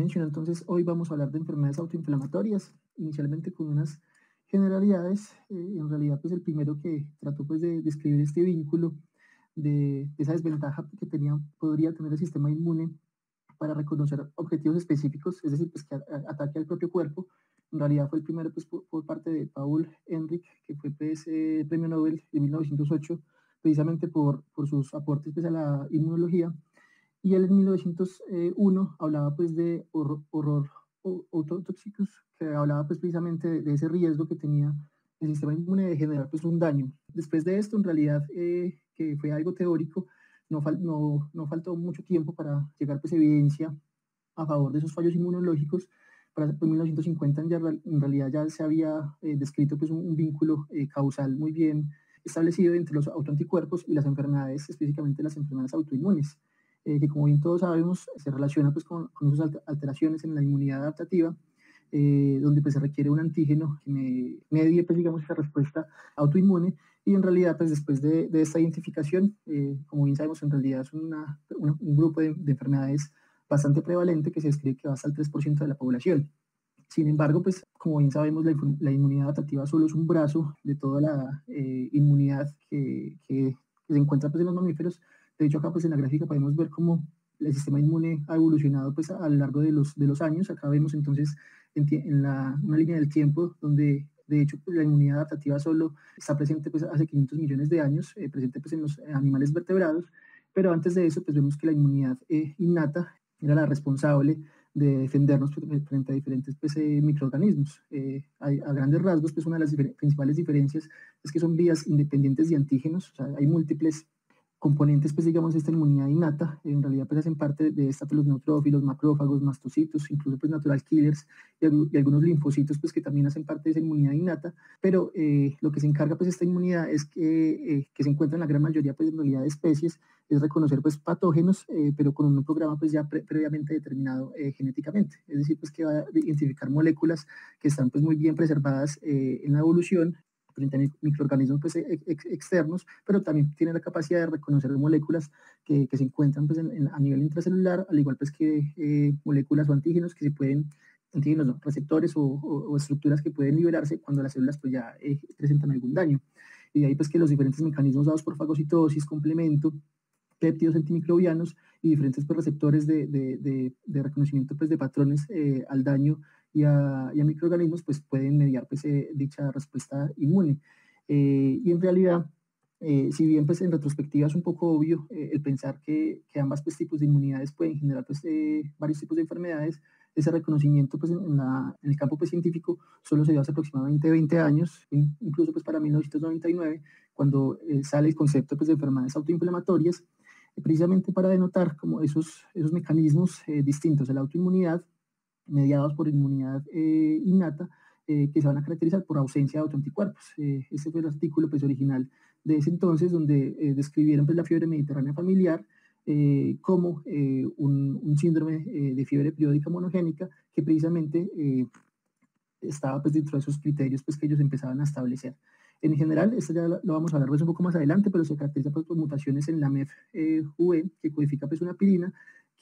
mencionó, entonces hoy vamos a hablar de enfermedades autoinflamatorias, inicialmente con unas generalidades. En realidad, pues el primero que trató pues de describir este vínculo de esa desventaja que podría tener el sistema inmune para reconocer objetivos específicos, es decir, pues que ataque al propio cuerpo. En realidad fue el primero pues, por parte de Paul Ehrlich, que fue pues, premio Nobel de 1908, precisamente por sus aportes pues, a la inmunología. Y él en 1901 hablaba pues de horror autotóxicos, que hablaba pues precisamente de ese riesgo que tenía el sistema inmune de generar pues un daño. Después de esto, en realidad, que fue algo teórico, no faltó mucho tiempo para llegar pues evidencia a favor de esos fallos inmunológicos. Para 1950 en realidad ya se había descrito pues un vínculo causal muy bien establecido entre los autoanticuerpos y las enfermedades, específicamente las enfermedades autoinmunes, que como bien todos sabemos se relaciona pues con esas alteraciones en la inmunidad adaptativa, donde pues se requiere un antígeno que medie pues digamos esa respuesta autoinmune. Y en realidad pues después de esta identificación, como bien sabemos, en realidad es un grupo de enfermedades bastante prevalente, que se describe que va hasta el 3% de la población. Sin embargo, pues como bien sabemos, la inmunidad adaptativa solo es un brazo de toda la inmunidad que se encuentra pues en los mamíferos. De hecho, acá pues en la gráfica podemos ver cómo el sistema inmune ha evolucionado pues a lo largo de los años. Acá vemos entonces una línea del tiempo donde de hecho pues, la inmunidad adaptativa solo está presente pues hace 500 millones de años, presente pues en los animales vertebrados, pero antes de eso pues vemos que la inmunidad innata era la responsable de defendernos frente a diferentes pues, microorganismos. A grandes rasgos, pues una de las principales diferencias es que son vías independientes de antígenos. O sea, hay múltiples componentes, pues digamos, de esta inmunidad innata. En realidad, pues hacen parte de esta, pues, los neutrófilos, macrófagos, mastocitos, incluso pues natural killers y algunos linfocitos, pues que también hacen parte de esa inmunidad innata. Pero lo que se encarga, pues, esta inmunidad es que se encuentra en la gran mayoría, pues, en realidad de especies, es reconocer, pues, patógenos, pero con un programa, pues, ya previamente determinado genéticamente. Es decir, pues, que va a identificar moléculas que están, pues, muy bien preservadas en la evolución frente a microorganismos pues, externos, pero también tiene la capacidad de reconocer moléculas que se encuentran pues, a nivel intracelular, al igual pues, que moléculas o antígenos que se pueden, antígenos no, receptores o estructuras que pueden liberarse cuando las células pues, ya presentan algún daño. Y de ahí pues, que los diferentes mecanismos dados por fagocitosis, complemento, péptidos antimicrobianos y diferentes pues, receptores de reconocimiento pues, de patrones al daño y a microorganismos, pues pueden mediar pues, dicha respuesta inmune. Y en realidad, si bien pues, en retrospectiva es un poco obvio el pensar que ambas pues, tipos de inmunidades pueden generar pues, varios tipos de enfermedades, ese reconocimiento pues, en el campo pues, científico solo se dio hace aproximadamente 20 años, incluso pues, para 1999, cuando sale el concepto pues, de enfermedades autoinflamatorias, precisamente para denotar como esos mecanismos distintos a la autoinmunidad, mediados por inmunidad innata, que se van a caracterizar por ausencia de autoanticuerpos. Este fue el artículo pues, original de ese entonces, donde describieron pues, la fiebre mediterránea familiar como un síndrome de fiebre periódica monogénica que precisamente estaba pues, dentro de esos criterios pues, que ellos empezaban a establecer. En general, esto ya lo vamos a hablar pues, un poco más adelante, pero se caracteriza pues, por mutaciones en la MEF-V, que codifica pues, una pirina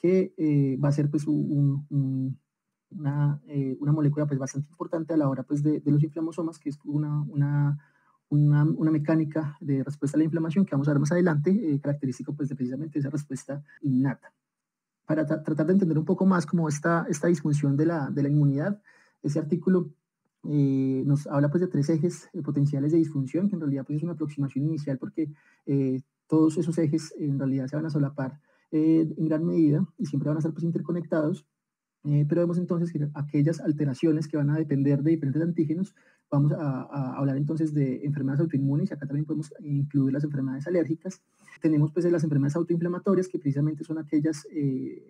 que va a ser pues, una molécula pues, bastante importante a la hora pues, de los inflamosomas, que es una mecánica de respuesta a la inflamación que vamos a ver más adelante, característico pues, de precisamente esa respuesta innata. Para tratar de entender un poco más cómo esta disfunción de la inmunidad, ese artículo nos habla pues, de 3 ejes potenciales de disfunción, que en realidad pues, es una aproximación inicial porque todos esos ejes en realidad se van a solapar en gran medida y siempre van a estar pues, interconectados. Pero vemos entonces que aquellas alteraciones que van a depender de diferentes antígenos, vamos a hablar entonces de enfermedades autoinmunes, y acá también podemos incluir las enfermedades alérgicas. Tenemos pues las enfermedades autoinflamatorias, que precisamente son aquellas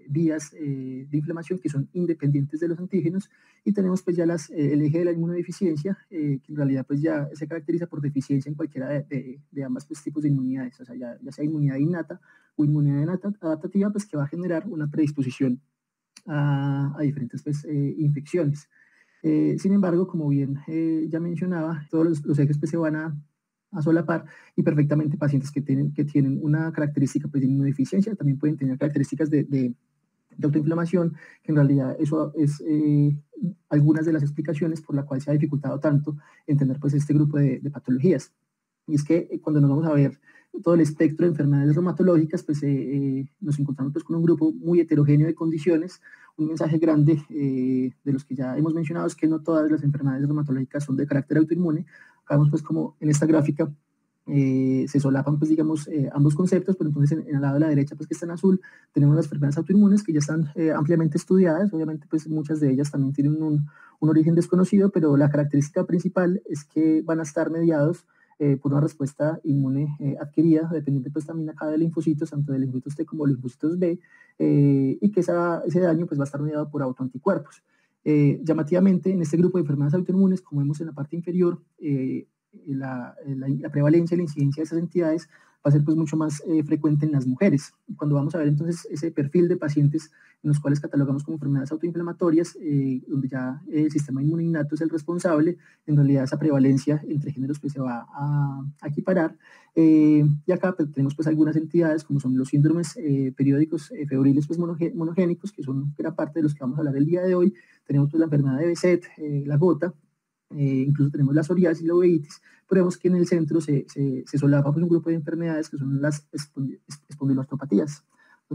vías de inflamación que son independientes de los antígenos, y tenemos pues ya el eje de la inmunodeficiencia, que en realidad pues ya se caracteriza por deficiencia en cualquiera de ambas pues, tipos de inmunidades, o sea, ya sea inmunidad innata o inmunidad adaptativa, pues que va a generar una predisposición a diferentes pues, infecciones. Sin embargo, como bien ya mencionaba, todos los ejes pues, se van a solapar, y perfectamente pacientes que tienen una característica pues, de inmunodeficiencia también pueden tener características de autoinflamación, que en realidad eso es algunas de las explicaciones por la cual se ha dificultado tanto entender pues este grupo de patologías. Y es que cuando nos vamos a ver todo el espectro de enfermedades reumatológicas, pues nos encontramos pues, con un grupo muy heterogéneo de condiciones. Un mensaje grande de los que ya hemos mencionado es que no todas las enfermedades reumatológicas son de carácter autoinmune. Acá vemos pues como en esta gráfica se solapan pues digamos ambos conceptos, pero entonces en el lado de la derecha pues que está en azul tenemos las enfermedades autoinmunes que ya están ampliamente estudiadas. Obviamente pues muchas de ellas también tienen un origen desconocido, pero la característica principal es que van a estar mediados por una respuesta inmune adquirida, dependiente pues también acá de linfocitos, tanto de linfocitos T como de linfocitos B, y que ese daño pues va a estar mediado por autoanticuerpos. Llamativamente, en este grupo de enfermedades autoinmunes, como vemos en la parte inferior, la prevalencia y la incidencia de esas entidades va a ser pues mucho más frecuente en las mujeres. Cuando vamos a ver entonces ese perfil de pacientes en los cuales catalogamos como enfermedades autoinflamatorias, donde ya el sistema inmune innato es el responsable, en realidad esa prevalencia entre géneros pues se va a equiparar. Y acá pues, tenemos pues algunas entidades como son los síndromes periódicos febriles pues monogénicos, que son gran parte de los que vamos a hablar el día de hoy. Tenemos pues la enfermedad de Behçet, la gota, incluso tenemos la psoriasis y la uveitis, pero vemos que en el centro se solapa pues, un grupo de enfermedades que son las espondiloartropatías,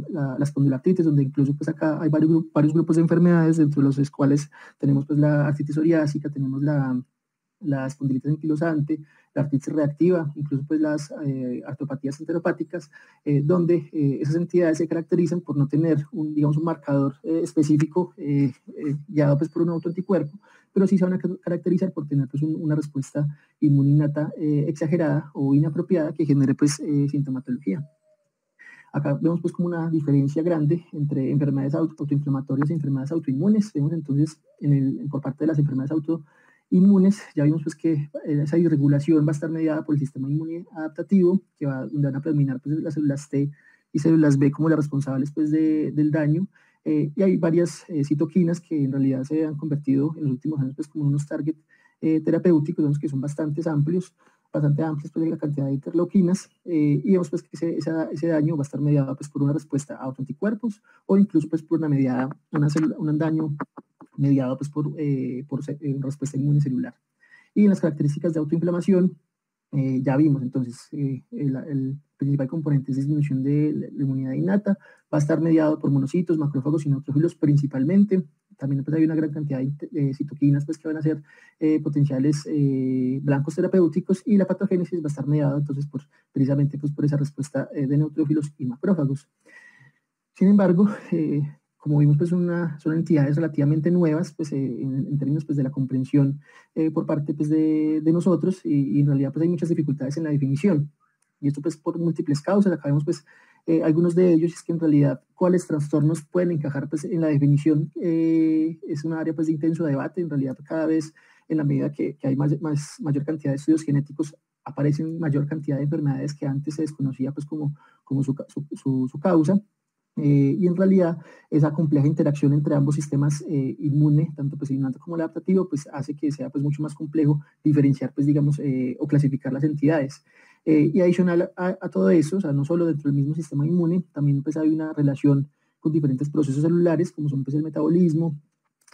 la espondiloartritis, donde incluso pues acá hay varios grupos de enfermedades, dentro de los cuales tenemos pues la artritis psoriásica, tenemos la espondilitis anquilosante, la artritis reactiva, incluso pues las artropatías enteropáticas, donde esas entidades se caracterizan por no tener digamos, un marcador específico guiado pues, por un autoanticuerpo, pero sí se van a caracterizar por tener pues, una respuesta inmune innata exagerada o inapropiada que genere pues, sintomatología. Acá vemos pues como una diferencia grande entre enfermedades autoinflamatorias y enfermedades autoinmunes. Vemos entonces por parte de las enfermedades autoinmunes, ya vimos pues que esa irregulación va a estar mediada por el sistema inmune adaptativo, donde van a predominar pues las células T y células B como las responsables pues del daño. Y hay varias citoquinas que en realidad se han convertido en los últimos años pues como unos target terapéuticos, que son bastante amplios pues, de la cantidad de interleuquinas, y vemos pues que ese daño va a estar mediado pues, por una respuesta a autoanticuerpos o incluso pues, por un daño mediado pues, por respuesta inmune celular. Y en las características de autoinflamación, ya vimos entonces el principal componente es disminución de la inmunidad innata, va a estar mediado por monocitos, macrófagos y neutrófilos principalmente. También pues, hay una gran cantidad de citoquinas pues, que van a ser potenciales blancos terapéuticos, y la patogénesis va a estar mediada entonces precisamente pues, por esa respuesta de neutrófilos y macrófagos. Sin embargo, como vimos, pues son entidades relativamente nuevas pues, en términos pues, de la comprensión por parte pues, de nosotros, y en realidad pues, hay muchas dificultades en la definición. Y esto pues por múltiples causas. Acá vemos pues algunos de ellos, es que en realidad cuáles trastornos pueden encajar pues en la definición es un área pues de intenso debate. En realidad cada vez en la medida que hay mayor cantidad de estudios genéticos aparecen mayor cantidad de enfermedades que antes se desconocía pues como su causa. Y en realidad esa compleja interacción entre ambos sistemas inmune, tanto pues el innato como el adaptativo, pues hace que sea pues mucho más complejo diferenciar pues digamos o clasificar las entidades. Y adicional a todo eso, o sea, no solo dentro del mismo sistema inmune, también pues hay una relación con diferentes procesos celulares, como son pues el metabolismo,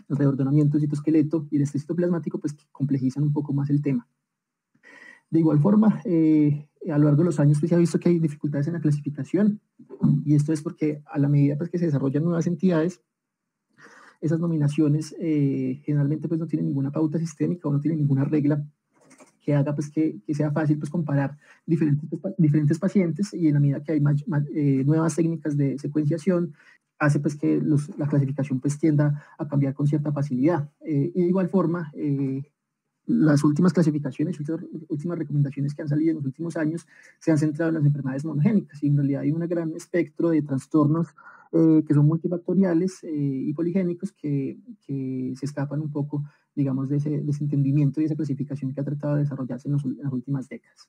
el reordenamiento del citoesqueleto y el estrés citoplasmático, pues que complejizan un poco más el tema. De igual forma, a lo largo de los años pues, se ha visto que hay dificultades en la clasificación, y esto es porque a la medida pues, que se desarrollan nuevas entidades, esas nominaciones generalmente pues, no tienen ninguna pauta sistémica o no tienen ninguna regla que haga pues, que sea fácil pues, comparar diferentes pacientes, y en la medida que hay nuevas técnicas de secuenciación, hace pues, que la clasificación pues, tienda a cambiar con cierta facilidad. Y de igual forma, las últimas clasificaciones, últimas recomendaciones que han salido en los últimos años se han centrado en las enfermedades monogénicas, y en realidad hay un gran espectro de trastornos que son multifactoriales y poligénicos que se escapan un poco, digamos, de ese entendimiento y esa clasificación que ha tratado de desarrollarse en las últimas décadas.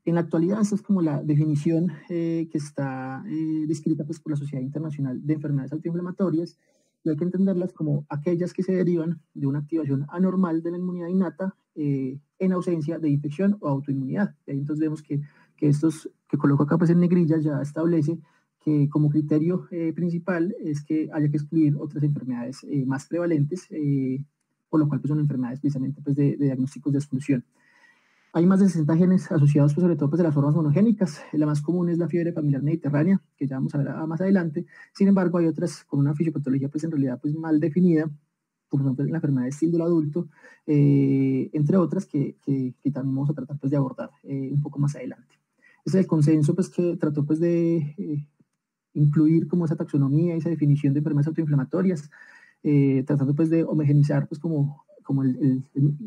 En la actualidad, esta es como la definición que está descrita pues, por la Sociedad Internacional de Enfermedades Autoinflamatorias, y hay que entenderlas como aquellas que se derivan de una activación anormal de la inmunidad innata en ausencia de infección o autoinmunidad. Y ahí entonces vemos que estos que coloco acá pues, en negrilla ya establece que como criterio principal es que haya que excluir otras enfermedades más prevalentes, por lo cual pues, son enfermedades precisamente pues, de diagnósticos de exclusión. Hay más de 60 genes asociados, pues, sobre todo pues, de las formas monogénicas. La más común es la fiebre familiar mediterránea, que ya vamos a ver más adelante. Sin embargo, hay otras con una fisiopatología pues, en realidad pues, mal definida, como son pues, la enfermedad de Still del adulto, entre otras que también vamos a tratar pues, de abordar un poco más adelante. Ese es el consenso pues, que trató pues, de incluir como esa taxonomía y esa definición de enfermedades autoinflamatorias, tratando pues de homogenizar pues como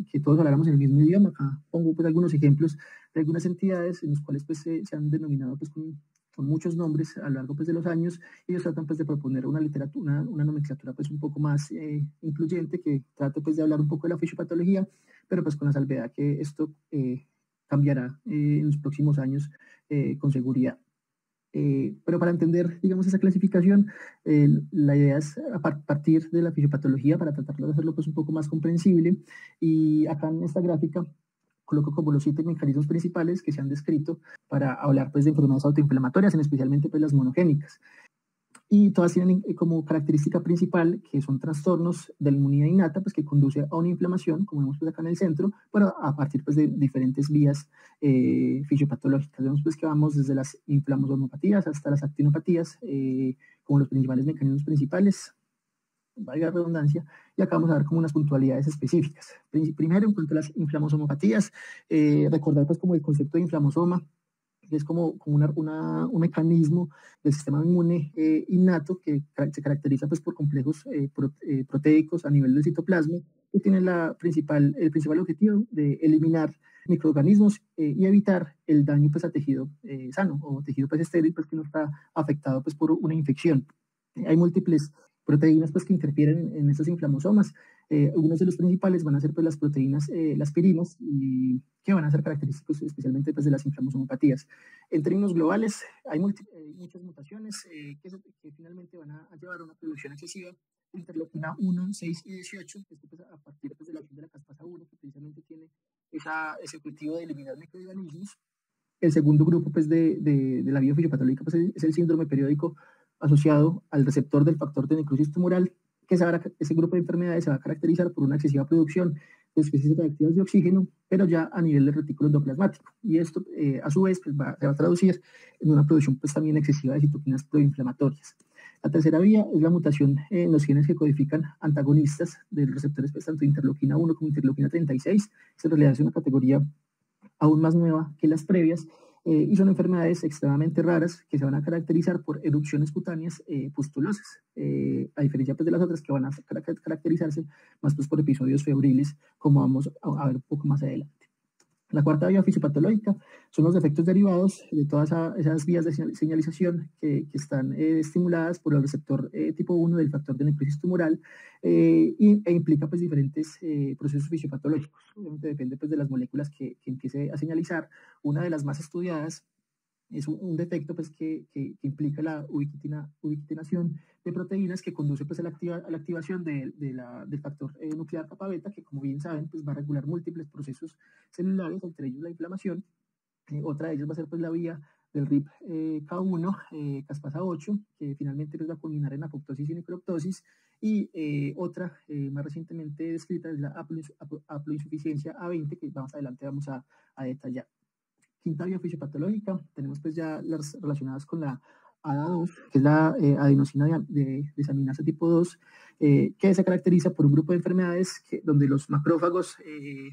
que todos habláramos en el mismo idioma. Acá pongo pues algunos ejemplos de algunas entidades en las cuales pues se han denominado pues con muchos nombres a lo largo pues de los años, y ellos tratan pues de proponer una literatura, una nomenclatura pues un poco más incluyente, que trate pues de hablar un poco de la fisiopatología, pero pues con la salvedad que esto cambiará en los próximos años con seguridad. Pero para entender, digamos, esa clasificación, la idea es a partir de la fisiopatología para tratar de hacerlo pues, un poco más comprensible. Y acá en esta gráfica coloco como los 7 mecanismos principales que se han descrito para hablar pues, de enfermedades autoinflamatorias, en especialmente pues, las monogénicas. Y todas tienen como característica principal que son trastornos de la inmunidad innata, pues que conduce a una inflamación, como vemos pues acá en el centro, pero a partir pues de diferentes vías fisiopatológicas. Vemos pues que vamos desde las inflamasomopatías hasta las actinopatías, como los principales mecanismos principales, valga la redundancia, y acá vamos a ver como unas puntualidades específicas. Primero, en cuanto a las inflamasomopatías, recordar pues como el concepto de inflamosoma, que es como un mecanismo del sistema inmune innato que se caracteriza pues, por complejos proteicos a nivel del citoplasma, que tiene el principal objetivo de eliminar microorganismos y evitar el daño pues, a tejido sano o tejido pues, estéril pues, que no está afectado pues, por una infección. Hay múltiples proteínas pues, que interfieren en estos inflamosomas. Algunos de los principales van a ser pues, las proteínas, las pirinas, y que van a ser característicos especialmente pues, de las inflamasomopatías. En términos globales, hay muchas mutaciones que finalmente van a llevar a una producción excesiva de interleuquina 1, 6 y 18, pues, a partir pues, de la acción de la caspasa 1, que precisamente tiene ese objetivo de eliminar microorganismos. El segundo grupo pues, de la biofisiopatológica pues, es el síndrome periódico asociado al receptor del factor de necrosis tumoral, que ese grupo de enfermedades se va a caracterizar por una excesiva producción de especies reactivas de oxígeno, pero ya a nivel del retículo endoplasmático. Y esto, a su vez, pues se va a traducir en una producción pues, también excesiva de citoquinas proinflamatorias. La tercera vía es la mutación en los genes que codifican antagonistas de los receptores pues, tanto interleuquina 1 como interleuquina 36. Esta en realidad es una categoría aún más nueva que las previas, y son enfermedades extremadamente raras que se van a caracterizar por erupciones cutáneas pustulosas, a diferencia pues, de las otras que van a caracterizarse más pues, por episodios febriles, como vamos a ver un poco más adelante. La cuarta vía fisiopatológica son los defectos derivados de todas esas vías de señalización que están estimuladas por el receptor tipo 1 del factor de necrosis tumoral, e implica pues, diferentes procesos fisiopatológicos. Obviamente depende pues, de las moléculas que empiece a señalizar. Una de las más estudiadas es un defecto pues, que implica la ubiquitinación de proteínas que conduce pues, a la activación del factor nuclear kappa beta, que como bien saben pues, va a regular múltiples procesos celulares, entre ellos la inflamación. Otra de ellas va a ser pues, la vía del RIP K1, caspasa 8, que finalmente pues, va a culminar en apoptosis y necroptosis. Y otra más recientemente descrita es la haploinsuficiencia A20, que más adelante vamos a detallar. Quinta vía fisiopatológica, tenemos pues ya las relacionadas con la ADA2, que es la adenosina desaminasa tipo 2, que se caracteriza por un grupo de enfermedades donde los macrófagos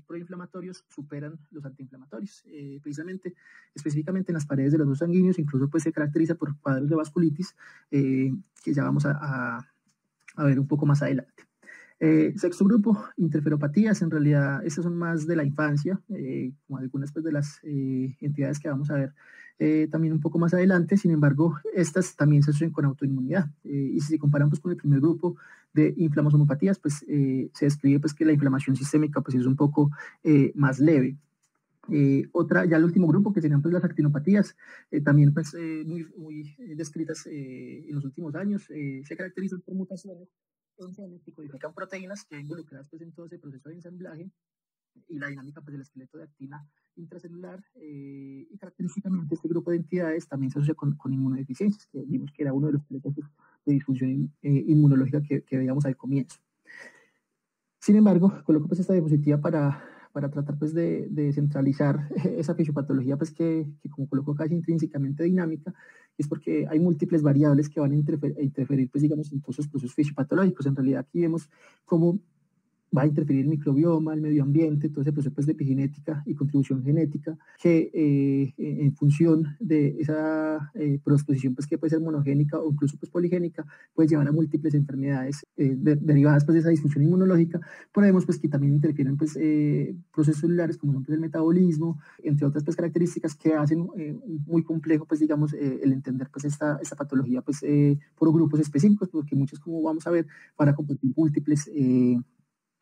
proinflamatorios superan los antiinflamatorios. Precisamente, específicamente en las paredes de los vasos sanguíneos, incluso pues se caracteriza por cuadros de vasculitis, que ya vamos a ver un poco más adelante. Sexto grupo, interferopatías. En realidad, estas son más de la infancia, como algunas pues, de las entidades que vamos a ver también un poco más adelante. Sin embargo, estas también se asocian con autoinmunidad. Y si se comparan pues, con el primer grupo de inflamasomopatías, pues se describe pues, que la inflamación sistémica pues, es un poco más leve. Ya el último grupo, que serían pues, las actinopatías, también pues, muy descritas en los últimos años, se caracterizan por mutaciones en genes que codifican proteínas que involucradas pues, en todo ese proceso de ensamblaje, y la dinámica pues, del esqueleto de actina intracelular, y característicamente este grupo de entidades también se asocia con inmunodeficiencias, que vimos que era uno de los procesos de disfunción inmunológica que veíamos al comienzo. Sin embargo, coloco pues esta diapositiva para tratar pues de centralizar esa fisiopatología pues que como coloco acá es intrínsecamente dinámica, es porque hay múltiples variables que van a interferir pues digamos en todos esos procesos fisiopatológicos. En realidad aquí vemos cómo va a interferir el microbioma, el medio ambiente, todo ese proceso pues, de epigenética y contribución genética, que en función de esa predisposición pues, que puede ser monogénica o incluso pues, poligénica, puede llevar a múltiples enfermedades derivadas pues, de esa disfunción inmunológica, pero vemos pues, que también interfieren pues, procesos celulares como son pues, el metabolismo, entre otras pues, características que hacen muy complejo pues, digamos, el entender pues, esta patología pues, por grupos específicos, porque muchos, como vamos a ver, van a compartir múltiples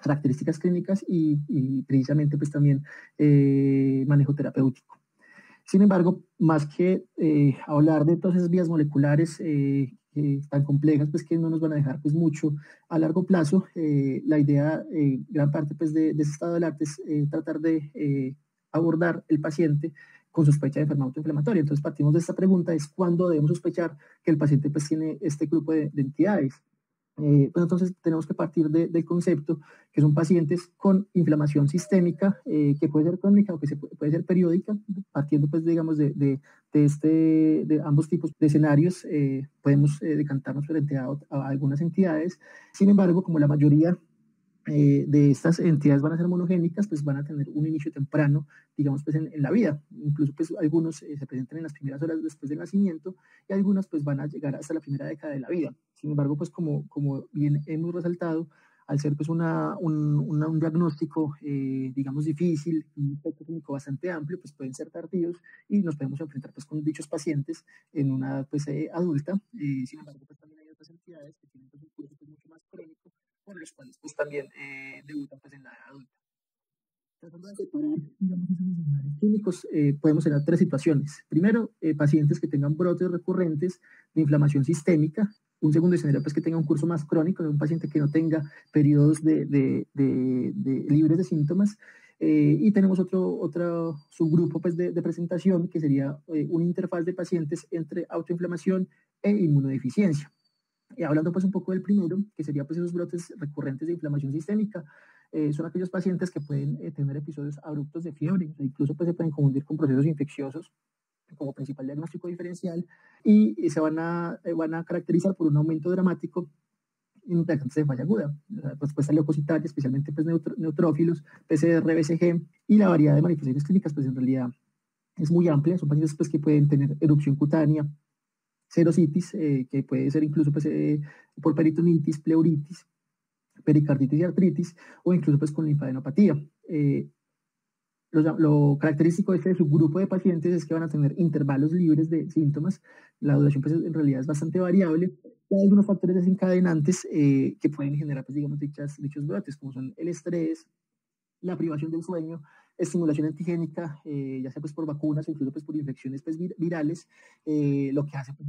características clínicas y precisamente pues también manejo terapéutico. Sin embargo, más que hablar de todas esas vías moleculares tan complejas, pues que no nos van a dejar pues mucho a largo plazo, la idea, gran parte pues de ese estado del arte es tratar de abordar el paciente con sospecha de enfermedad autoinflamatoria. Entonces partimos de esta pregunta, es cuándo debemos sospechar que el paciente pues tiene este grupo de entidades. Pues entonces tenemos que partir del concepto que son pacientes con inflamación sistémica, que puede ser crónica o que puede ser periódica, partiendo pues digamos de ambos tipos de escenarios, podemos decantarnos frente a algunas entidades. Sin embargo, como la mayoría de estas entidades van a ser monogénicas, pues van a tener un inicio temprano, digamos, pues en la vida. Incluso, pues algunos se presentan en las primeras horas después del nacimiento y algunas, pues van a llegar hasta la primera década de la vida. Sin embargo, pues como bien hemos resaltado, al ser pues un diagnóstico, digamos, difícil, un espectro clínico bastante amplio, pues pueden ser tardíos y nos podemos enfrentar pues con dichos pacientes en una edad pues adulta. Sin embargo, pues también hay otras entidades que tienen pues un curso pues, mucho más crónico, por los cuales pues también debutan pues en la edad adulta. Tratando de separar, digamos, esos escenarios clínicos, podemos tener tres situaciones. Primero, pacientes que tengan brotes recurrentes de inflamación sistémica. Un segundo escenario, pues que tenga un curso más crónico, un paciente que no tenga periodos libres de síntomas. Y tenemos otro subgrupo pues, de presentación que sería una interfaz de pacientes entre autoinflamación e inmunodeficiencia. Y hablando pues un poco del primero, que sería pues esos brotes recurrentes de inflamación sistémica, son aquellos pacientes que pueden tener episodios abruptos de fiebre, incluso pues se pueden confundir con procesos infecciosos como principal diagnóstico diferencial y se van a caracterizar por un aumento dramático en placantes de falla aguda, la respuesta leucocitaria, especialmente pues neutrófilos, PCR, BCG, y la variedad de manifestaciones clínicas pues en realidad es muy amplia. Son pacientes pues, que pueden tener erupción cutánea, serositis, que puede ser incluso pues, por peritonitis, pleuritis, pericarditis y artritis, o incluso pues, con linfadenopatía. Lo característico de este subgrupo de pacientes es que van a tener intervalos libres de síntomas. La duración pues, en realidad es bastante variable. Hay algunos factores desencadenantes que pueden generar pues, digamos, dichos brotes, como son el estrés, la privación del sueño, estimulación antigénica, ya sea pues, por vacunas o incluso pues, por infecciones pues, virales, lo que hace pues,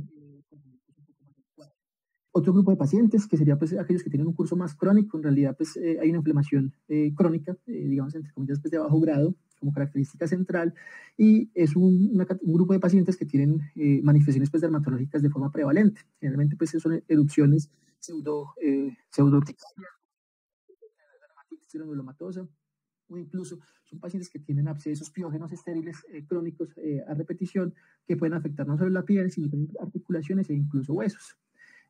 otro grupo de pacientes, que sería pues, aquellos que tienen un curso más crónico. En realidad pues, hay una inflamación crónica, digamos entre comillas, pues, de bajo grado, como característica central, y es un grupo de pacientes que tienen manifestaciones pues, dermatológicas de forma prevalente. Generalmente pues, son erupciones pseudourticarias, dermatitis granulomatosa, o incluso son pacientes que tienen abscesos piógenos estériles crónicos a repetición, que pueden afectar no solo la piel, sino también articulaciones e incluso huesos.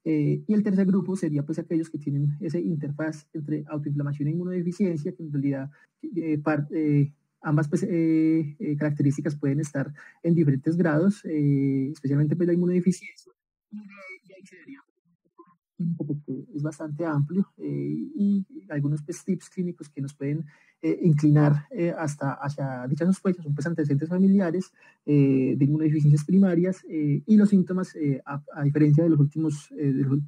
Y el tercer grupo sería pues aquellos que tienen esa interfaz entre autoinflamación e inmunodeficiencia, que en realidad ambas pues, características pueden estar en diferentes grados, especialmente pues, la inmunodeficiencia. Y ahí se vería porque es bastante amplio, y algunos pues, tips clínicos que nos pueden inclinar hacia dichas sospechas son pues, antecedentes familiares de inmunodeficiencias primarias, y los síntomas, a diferencia de los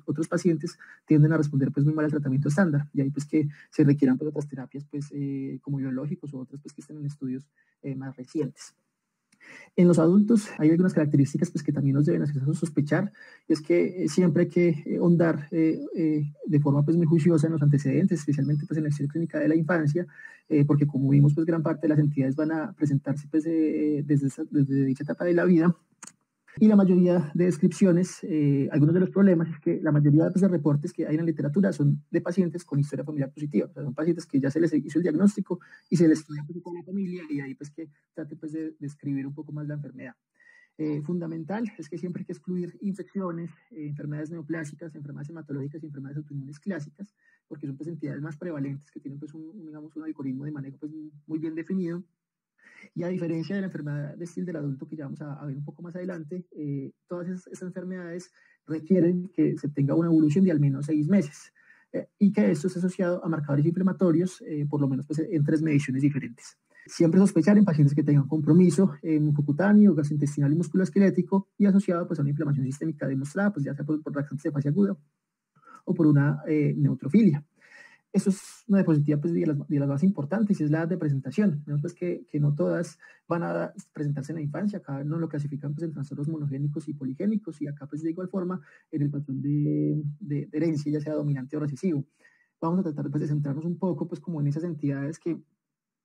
otros pacientes, tienden a responder pues, muy mal al tratamiento estándar, y ahí pues que se requieran pues, otras terapias pues, como biológicos o otras pues, que estén en estudios más recientes. En los adultos hay algunas características pues, que también nos deben hacer sospechar, y es que siempre hay que ahondar de forma pues, muy juiciosa en los antecedentes, especialmente pues, en la historia clínica de la infancia, porque como vimos, pues, gran parte de las entidades van a presentarse pues, desde dicha etapa de la vida. Y la mayoría de descripciones, algunos de los problemas es que la mayoría pues, de reportes que hay en la literatura son de pacientes con historia familiar positiva. O sea, son pacientes que ya se les hizo el diagnóstico y se les estudia pues, con la familia, y ahí pues que trate pues, de describir un poco más la enfermedad. Fundamental es que siempre hay que excluir infecciones, enfermedades neoplásicas, enfermedades hematológicas y enfermedades autoinmunes clásicas, porque son pues, entidades más prevalentes que tienen pues, digamos, un algoritmo de manejo pues, muy bien definido. Y a diferencia de la enfermedad de Still del adulto, que ya vamos a ver un poco más adelante, todas esas enfermedades requieren que se tenga una evolución de al menos 6 meses, y que esto es asociado a marcadores inflamatorios, por lo menos pues, en 3 mediciones diferentes. Siempre sospechar en pacientes que tengan compromiso mucocutáneo, gastrointestinal y musculoesquelético, y asociado pues, a una inflamación sistémica demostrada, pues, ya sea por laxantes de fase aguda o por una neutrofilia. Eso es una diapositiva pues, de las más importantes, y es la de presentación. Vemos pues, que no todas van a presentarse en la infancia. Acá no lo clasifican pues, en trastornos monogénicos y poligénicos, y acá pues, de igual forma en el patrón de herencia, ya sea dominante o recesivo. Vamos a tratar pues, de centrarnos un poco pues, como en esas entidades que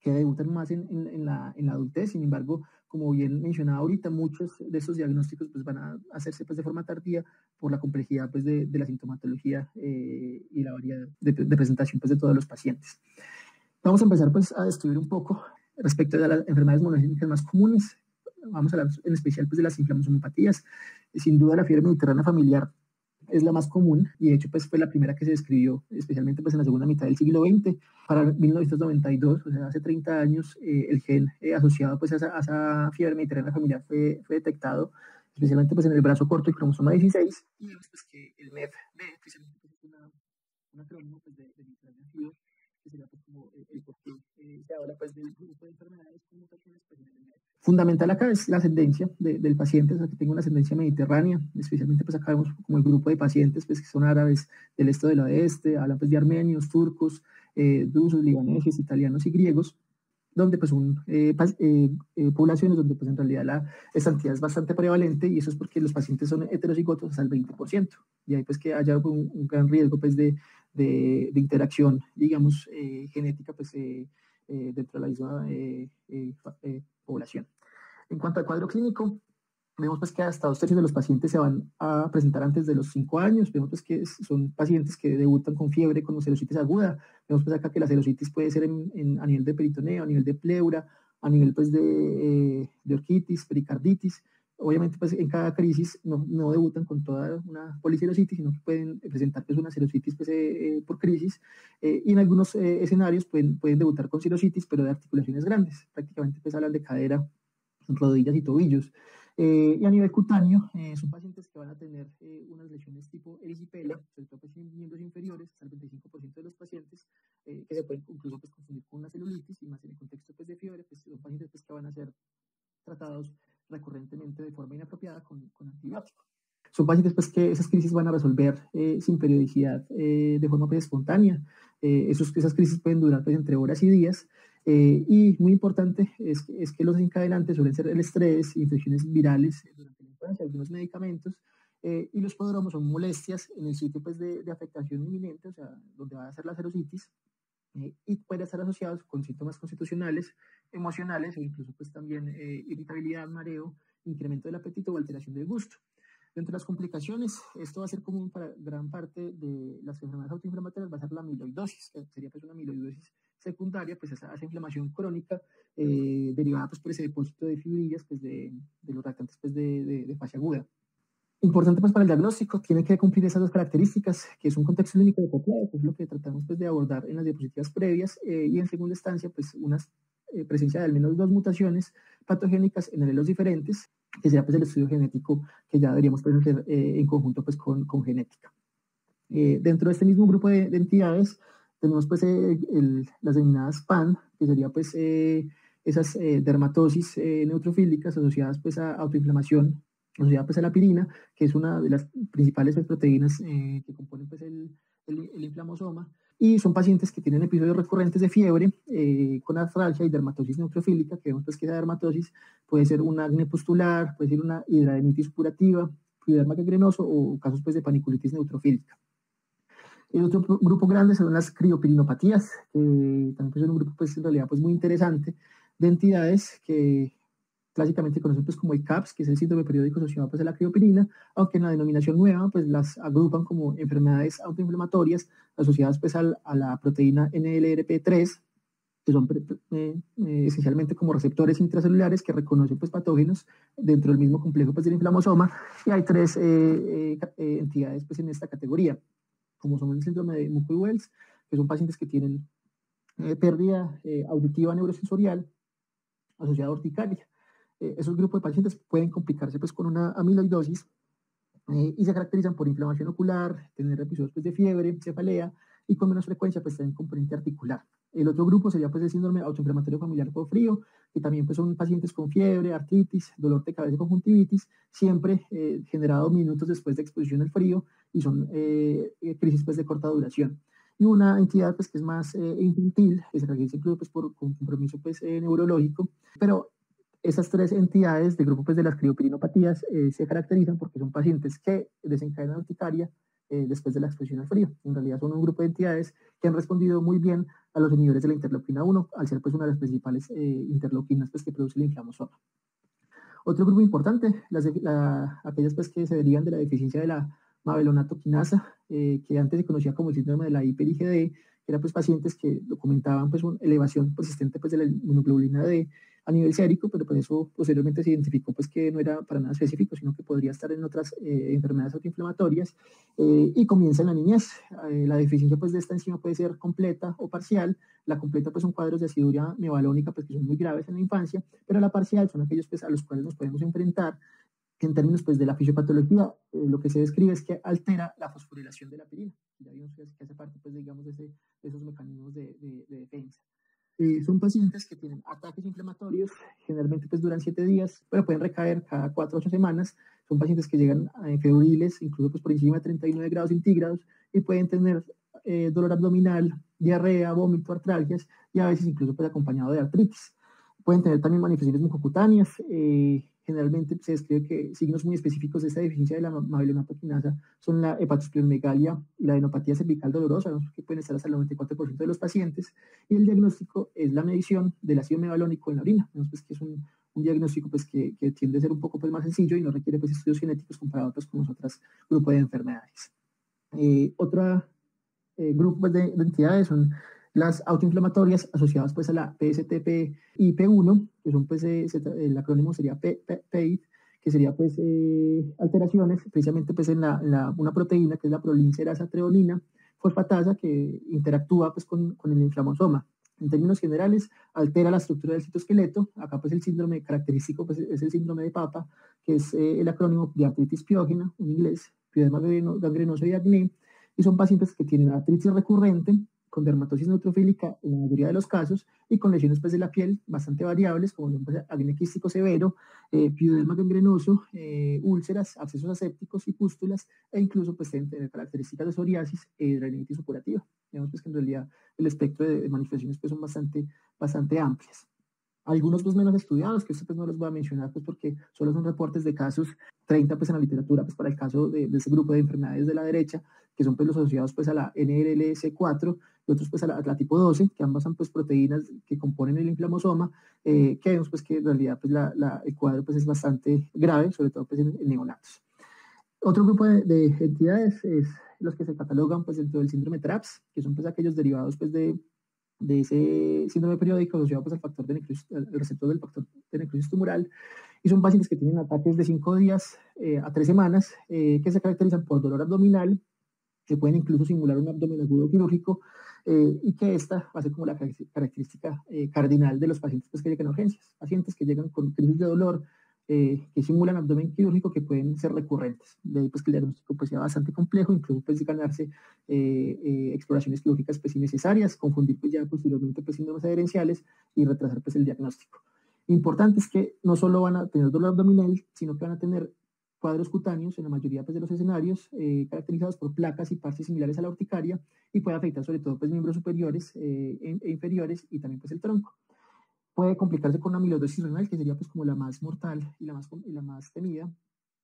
debutan más en la adultez. Sin embargo, como bien mencionaba ahorita, muchos de estos diagnósticos pues, van a hacerse pues, de forma tardía por la complejidad pues, de la sintomatología y la variedad de presentación pues, de todos los pacientes. Vamos a empezar pues, a describir un poco respecto de las enfermedades monogénicas más comunes. Vamos a hablar en especial pues, de las inflamasomopatías. Sin duda, la fiebre mediterránea familiar es la más común, y de hecho pues, fue la primera que se describió, especialmente pues, en la segunda mitad del siglo XX. Para 1992, o sea, hace 30 años, el gen asociado pues, a esa fiebre mediterránea familiar fue detectado, especialmente pues, en el brazo corto y cromosoma 16, y vemos pues, que el MEF-B, precisamente pues, es un acrónimo pues, de Mediterránea Fever, que sería pues, como el por qué se habla pues, del grupo de enfermedades con mutaciones pues, en el MEF. Fundamental acá es la ascendencia del paciente, o sea, que tenga una ascendencia mediterránea, especialmente pues acá vemos como el grupo de pacientes pues, que son árabes del este del oeste, hablan pues, de armenios, turcos, drusos, libaneses, italianos y griegos, donde pues son poblaciones donde pues en realidad esa entidad es bastante prevalente, y eso es porque los pacientes son heterocigotos hasta el 20%, y ahí pues que haya un gran riesgo pues de interacción, digamos, genética pues dentro de la misma población. En cuanto al cuadro clínico, vemos pues que hasta 2/3 de los pacientes se van a presentar antes de los 5 años. Vemos pues que son pacientes que debutan con fiebre, con celositis aguda. Vemos pues acá que la celositis puede ser a nivel de peritoneo, a nivel de pleura, a nivel pues de orquitis, pericarditis. Obviamente pues en cada crisis no debutan con toda una policelositis, sino que pueden presentar pues una celositis pues, por crisis, y en algunos escenarios pueden debutar con celositis, pero de articulaciones grandes. Prácticamente pues hablan de cadera, rodillas y tobillos. Y a nivel cutáneo, son pacientes que van a tener unas lesiones tipo erisipela, sobre todo pues, en miembros inferiores, hasta el 25% de los pacientes, que se pueden incluso pues, confundir con una celulitis, y más en el contexto pues, de fiebre, pues, son pacientes pues, que van a ser tratados recurrentemente de forma inapropiada con antibióticos. Son pacientes pues, que esas crisis van a resolver sin periodicidad, de forma pues, espontánea. Esas crisis pueden durar pues, entre horas y días, y muy importante es que los desencadenantes suelen ser el estrés, infecciones virales durante la infancia, algunos medicamentos, y los prodromos son molestias en el sitio pues, de afectación inminente, o sea, donde va a ser la serositis, y pueden estar asociados con síntomas constitucionales, emocionales, e incluso pues, también irritabilidad, mareo, incremento del apetito o alteración del gusto. Dentro de las complicaciones, esto va a ser común para gran parte de las enfermedades autoinflamatorias, va a ser la amiloidosis, que sería pues, una amiloidosis secundaria, pues esa inflamación crónica derivada pues, por ese depósito de fibrillas pues, de los reactantes pues, de fase aguda. Importante pues, para el diagnóstico, tiene que cumplir esas dos características, que es un contexto clínico adecuado, que es lo que tratamos pues, de abordar en las diapositivas previas, y en segunda instancia, pues una presencia de al menos 2 mutaciones patogénicas en alelos diferentes, que sería pues, el estudio genético que ya deberíamos pues, hacer en conjunto pues, con genética. Dentro de este mismo grupo de entidades, tenemos pues, las denominadas PAN, que sería pues, esas dermatosis neutrofílicas asociadas pues, a autoinflamación, asociada pues, a la pirina, que es una de las principales pues, proteínas que componen pues, el inflamosoma, y son pacientes que tienen episodios recurrentes de fiebre con artralgia y dermatosis neutrofílica, que vemos pues que esa dermatosis puede ser un acné pustular, puede ser una hidradenitis supurativa, pioderma gangrenoso o casos pues de paniculitis neutrofílica. El otro grupo grande son las criopiridinopatías, que también pues, son un grupo pues, en realidad pues, muy interesante de entidades que clásicamente conocen pues, como el CAPS, que es el síndrome periódico asociado pues, a la criopirina, aunque en la denominación nueva pues, las agrupan como enfermedades autoinflamatorias asociadas pues, a la proteína NLRP3, que son esencialmente como receptores intracelulares que reconocen pues, patógenos dentro del mismo complejo pues, del inflamosoma, y hay tres entidades pues, en esta categoría, como son el síndrome de Mucoy-Wells, que son pacientes que tienen pérdida auditiva neurosensorial asociada a urticaria. Esos grupos de pacientes pueden complicarse pues, con una amiloidosis y se caracterizan por inflamación ocular, tener episodios pues, de fiebre, cefalea y con menos frecuencia pues tienen componente articular. El otro grupo sería pues el síndrome autoinflamatorio familiar por frío, que también pues son pacientes con fiebre, artritis, dolor de cabeza y conjuntivitis, siempre generado minutos después de exposición al frío y son crisis pues de corta duración. Y una entidad pues que es más infantil, que se caracteriza incluso pues por con compromiso pues neurológico, pero esas tres entidades del grupo pues, de las criopirinopatías se caracterizan porque son pacientes que desencadenan urticaria después de la exposición al frío. En realidad son un grupo de entidades que han respondido muy bien a los inhibidores de la interleuquina 1, al ser pues, una de las principales interleuquinas pues, que produce el inflamosoma. Otro grupo importante, aquellas pues, que se derivan de la deficiencia de la mavelonato-quinasa, que antes se conocía como el síndrome de la hiper-IgD, que eran pues, pacientes que documentaban pues, una elevación persistente pues, de la inmunoglobulina D a nivel sérico, pero pues eso posteriormente se identificó pues, que no era para nada específico, sino que podría estar en otras enfermedades autoinflamatorias, y comienza en la niñez. La deficiencia pues, de esta enzima puede ser completa o parcial. La completa pues, son cuadros de aciduria mevalónica pues, que son muy graves en la infancia, pero la parcial son aquellos pues, a los cuales nos podemos enfrentar. En términos pues, de la fisiopatología, lo que se describe es que altera la fosforilación de la pirina. Ya vimos que hace parte pues, digamos, de esos mecanismos de defensa. Son pacientes que tienen ataques inflamatorios, generalmente pues, duran 7 días, pero pueden recaer cada 4 o 8 semanas. Son pacientes que llegan febriles, incluso pues, por encima de 39 grados centígrados, y pueden tener dolor abdominal, diarrea, vómito, artralgias, y a veces incluso pues, acompañado de artritis. Pueden tener también manifestaciones mucocutáneas. Generalmente se describe que signos muy específicos de esta deficiencia de la mavelonato-quinasa son la hepatosplenomegalia y la adenopatía cervical dolorosa, que pueden estar hasta el 94% de los pacientes, y el diagnóstico es la medición del ácido mevalónico en la orina. Vemos pues, que es un diagnóstico pues, que tiende a ser un poco pues, más sencillo y no requiere pues, estudios genéticos comparados pues, con los otros grupos de enfermedades. Otro grupo pues, de entidades son las autoinflamatorias asociadas pues, a la PSTP y P1, que son pues, el acrónimo sería PEIT, que sería pues, alteraciones precisamente pues, en una proteína que es la prolincerasa treonina fosfatasa, que interactúa pues, con el inflamosoma. En términos generales, altera la estructura del citoesqueleto. Acá pues el síndrome característico pues, es el síndrome de Papa, que es el acrónimo de artritis piógena, en inglés, pioderma gangrenoso y acné, y son pacientes que tienen artritis recurrente, con dermatosis neutrofílica en la mayoría de los casos y con lesiones pues, de la piel bastante variables, como son pues, acné quístico severo, pioderma gangrenoso, úlceras, abscesos asépticos y pústulas, e incluso pues, tienen características de psoriasis e hidradenitis supurativa. Vemos pues, que en realidad el espectro de manifestaciones pues, son bastante amplias. Algunos pues menos estudiados, que esto pues no los voy a mencionar pues porque solo son reportes de casos, 30 pues en la literatura pues para el caso de ese grupo de enfermedades de la derecha, que son pues los asociados pues a la NLLS4 y otros pues a la tipo 12, que ambas son pues proteínas que componen el inflamosoma, que vemos pues que en realidad pues el cuadro pues es bastante grave, sobre todo pues en neonatos. Otro grupo de entidades es los que se catalogan pues dentro del síndrome TRAPS, que son pues aquellos derivados pues de ese síndrome periódico asociado pues, al factor de necrosis, el receptor del factor de necrosis tumoral, y son pacientes que tienen ataques de 5 días a 3 semanas, que se caracterizan por dolor abdominal, que pueden incluso simular un abdomen agudo quirúrgico, y que esta va a ser como la característica cardinal de los pacientes pues, que llegan a urgencias, pacientes que llegan con crisis de dolor, que simulan abdomen quirúrgico, que pueden ser recurrentes. De ahí pues que el diagnóstico pues, sea bastante complejo, incluso pues ganarse exploraciones quirúrgicas pues, innecesarias, confundir pues, ya posteriormente pues, síndromes adherenciales y retrasar pues, el diagnóstico. Importante es que no solo van a tener dolor abdominal, sino que van a tener cuadros cutáneos en la mayoría pues, de los escenarios, caracterizados por placas y parches similares a la urticaria, y puede afectar sobre todo pues, miembros superiores e inferiores y también pues, el tronco. Puede complicarse con una amiloidosis renal, que sería pues, como la más mortal y la más temida.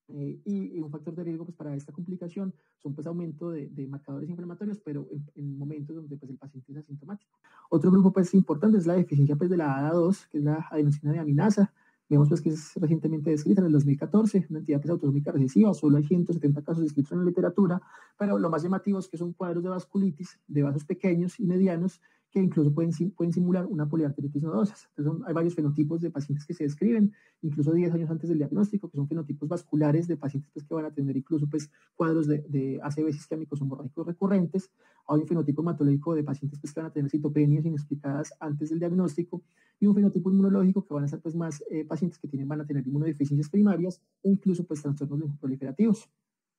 Y un factor de riesgo pues, para esta complicación son pues, aumento de marcadores inflamatorios, pero en momentos donde pues, el paciente es asintomático. Otro grupo pues, importante es la deficiencia pues, de la ADA2, que es la adenosina deaminasa. Vemos pues, que es recientemente descrita en el 2014, una entidad pues, autonómica recesiva. Solo hay 170 casos descritos en la literatura, pero lo más llamativo es que son cuadros de vasculitis de vasos pequeños y medianos que incluso pueden simular una poliarteritis nodosa. Entonces hay varios fenotipos de pacientes que se describen, incluso 10 años antes del diagnóstico, que son fenotipos vasculares de pacientes pues, que van a tener incluso pues, cuadros de ACVs isquémicos hemorrágicos recurrentes. Hay un fenotipo hematológico de pacientes pues, que van a tener citopenias inexplicadas antes del diagnóstico, y un fenotipo inmunológico que van a ser pues, más pacientes que van a tener inmunodeficiencias primarias e incluso pues, trastornos linfoproliferativos.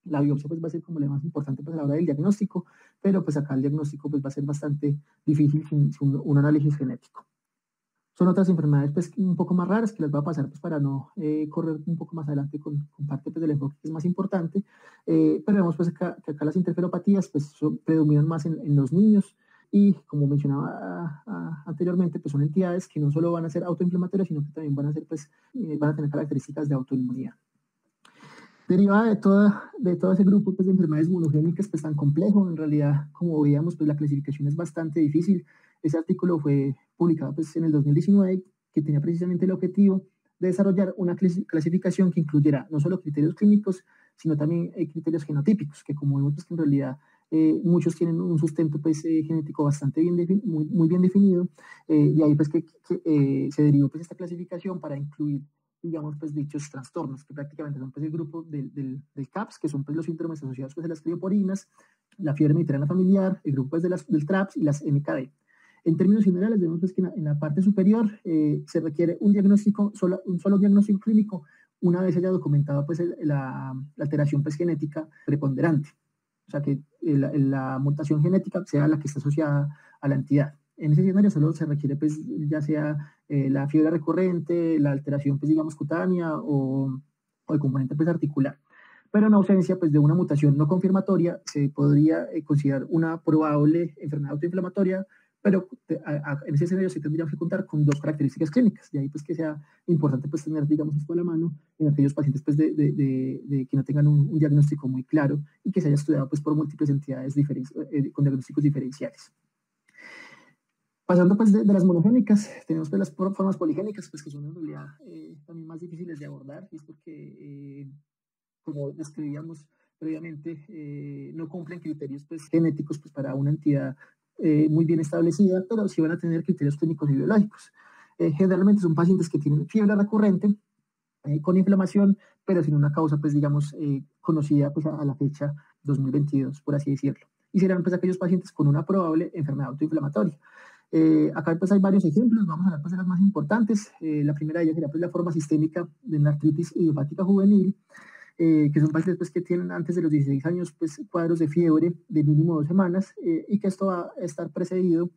La biopsia pues, va a ser como la más importante pues, a la hora del diagnóstico, pero pues acá el diagnóstico pues, va a ser bastante difícil sin un análisis genético. Son otras enfermedades pues, un poco más raras que las voy a pasar pues, para no correr un poco más adelante con parte pues, del enfoque que es más importante, pero vemos pues, que acá las interferopatías pues, predominan más en los niños, y como mencionaba anteriormente, pues son entidades que no solo van a ser autoinflamatorias, sino que también van a tener características de autoinmunidad. Derivada de todo ese grupo pues, de enfermedades monogénicas pues, tan complejo, en realidad, como veíamos, pues, la clasificación es bastante difícil. Ese artículo fue publicado pues, en el 2019, que tenía precisamente el objetivo de desarrollar una clasificación que incluyera no solo criterios clínicos, sino también criterios genotípicos, que como vemos, pues, que en realidad muchos tienen un sustento pues, genético bastante muy bien definido, y ahí pues, que se derivó pues, esta clasificación para incluir, digamos, pues dichos trastornos, que prácticamente son pues el grupo del CAPS, que son pues los síndromes asociados pues a las crioporinas, la fiebre mediterránea familiar, el grupo pues del TRAPS y las MKD. En términos generales, vemos pues que en la parte superior se requiere un solo diagnóstico clínico una vez haya documentado pues la alteración pues genética preponderante, o sea que la mutación genética sea la que está asociada a la entidad. En ese escenario solo se requiere, pues, ya sea la fiebre recurrente, la alteración, pues, digamos, cutánea o el componente pues, articular. Pero en ausencia pues, de una mutación no confirmatoria, se podría considerar una probable enfermedad autoinflamatoria, pero en ese escenario se tendría que contar con dos características clínicas. De ahí pues, que sea importante pues, tener, digamos, esto a la mano en aquellos pacientes pues, que no tengan un diagnóstico muy claro y que se haya estudiado pues, por múltiples entidades con diagnósticos diferenciales. Pasando pues de las monogénicas, tenemos pues las formas poligénicas, pues que son en realidad también más difíciles de abordar, y es porque, como describíamos previamente, no cumplen criterios pues, genéticos pues, para una entidad muy bien establecida, pero sí van a tener criterios clínicos y biológicos. Generalmente son pacientes que tienen fiebre recurrente, con inflamación, pero sin una causa, pues digamos, conocida pues, a la fecha 2022, por así decirlo. Y serán pues aquellos pacientes con una probable enfermedad autoinflamatoria. Acá pues hay varios ejemplos, vamos a hablar pues de las más importantes. La primera de ellas sería pues la forma sistémica de la artritis idiopática juvenil, que son pacientes pues, que tienen antes de los 16 años pues, cuadros de fiebre de mínimo 2 semanas, y que esto va a estar precedido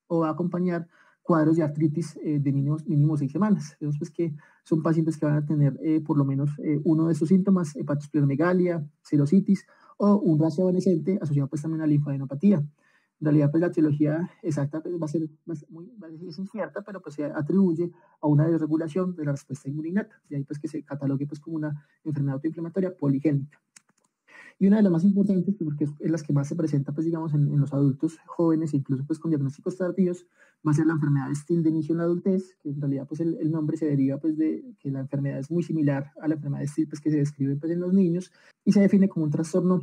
o va a acompañar cuadros de artritis de mínimo 6 semanas. Vemos pues, que son pacientes que van a tener por lo menos uno de estos síntomas: hepatosplenomegalia, serositis o un racio evanescente asociado pues, también a linfadenopatía. En realidad, pues la etiología exacta pues, va a ser incierta, pero pues se atribuye a una desregulación de la respuesta inmunitaria, de ahí pues que se catalogue pues como una enfermedad autoinflamatoria poligénica. Y una de las más importantes, pues, porque es la que más se presenta, pues digamos, en los adultos jóvenes, incluso pues con diagnósticos tardíos, va a ser la enfermedad de Still de inicio en la adultez, que en realidad pues el nombre se deriva pues de que la enfermedad es muy similar a la enfermedad de Still pues que se describe pues en los niños, y se define como un trastorno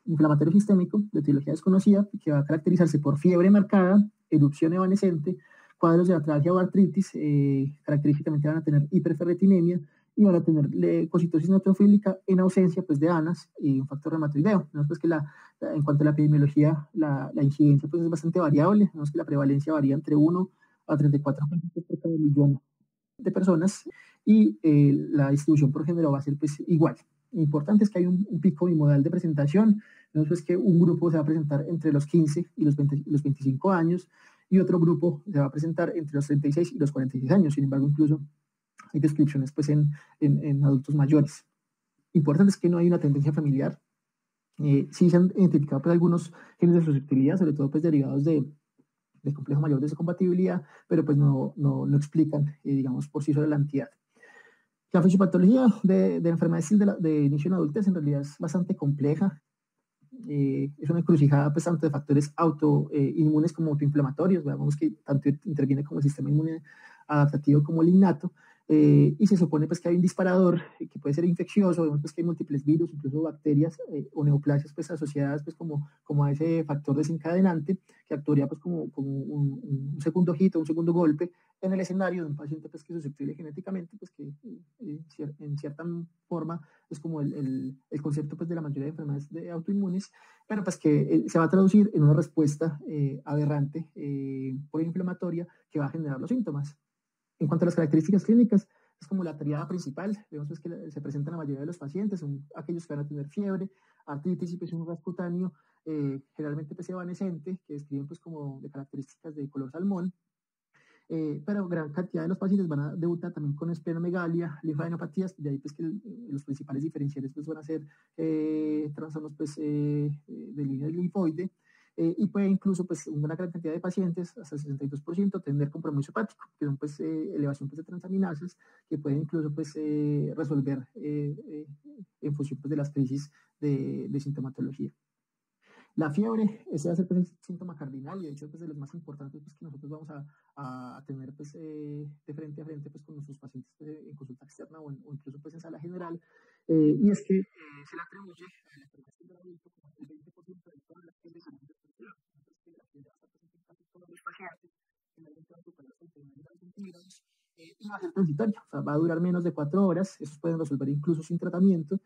inflamatorio sistémico de etiología desconocida, que va a caracterizarse por fiebre marcada, erupción evanescente, cuadros de artralgia o artritis, característicamente van a tener hiperferritinemia y van a tener leucocitosis neutrofílica en ausencia pues, de ANAS y un factor reumatoideo. Vemos pues, que en cuanto a la epidemiología, la incidencia pues, es bastante variable. Vemos que la prevalencia varía entre 1 a 34 pacientes por cada millón de personas, y la distribución por género va a ser pues, igual. Importante es que hay un pico bimodal de presentación. Vemos pues, que un grupo se va a presentar entre los 15 y los 25 años, y otro grupo se va a presentar entre los 36 y los 46 años. Sin embargo, incluso hay descripciones pues, en adultos mayores. Importante es que no hay una tendencia familiar. Sí se han identificado pues, algunos genes de susceptibilidad, sobre todo pues, derivados del complejo mayor de descompatibilidad, pero pues no explican, digamos, por sí sola la entidad. La fisiopatología de enfermedades de inicio en adultez en realidad es bastante compleja. Es una encrucijada pues, tanto de factores autoinmunes como autoinflamatorios. Veamos que tanto interviene como el sistema inmune adaptativo como el innato. Y se supone pues, que hay un disparador que puede ser infeccioso, vemos pues, que hay múltiples virus, incluso bacterias o neoplasias pues, asociadas pues, como a ese factor desencadenante que actuaría pues, como un segundo hito, un segundo golpe en el escenario de un paciente pues, que es susceptible genéticamente, pues que en cierta forma es como el concepto pues, de la mayoría de enfermedades autoinmunes, pero pues que se va a traducir en una respuesta aberrante proinflamatoria que va a generar los síntomas. En cuanto a las características clínicas, es como la triada principal. Vemos pues, que se presenta en la mayoría de los pacientes, son aquellos que van a tener fiebre, artritis y pues, un gas cutáneo generalmente pues, evanescente, que describen pues, como de características de color salmón. Pero gran cantidad de los pacientes van a debutar también con esplenomegalia, linfadenopatías, de ahí pues que los principales diferenciales pues van a ser trastornos pues, de línea linfoide, y puede incluso pues una gran cantidad de pacientes, hasta el 62%, tener compromiso hepático, que son pues elevación pues, de transaminasas, que pueden incluso pues resolver en función pues, de las crisis de sintomatología. La fiebre, ese va a ser pues, el síntoma cardinal y de hecho pues, de los más importantes pues, que nosotros vamos a tener pues, de frente a frente pues, con nuestros pacientes pues, en consulta externa o incluso pues, en sala general. Y es que se le atribuye a la enfermedad del adulto como el 20% de todas las fiebres a nivel mundial. Entonces, que la fiebre va a estar presente en casi todos los pacientes, generalmente va a superar los 39 grados centígrados y va a ser transitorio, o sea, va a durar menos de 4 horas, esos pueden resolver incluso sin tratamiento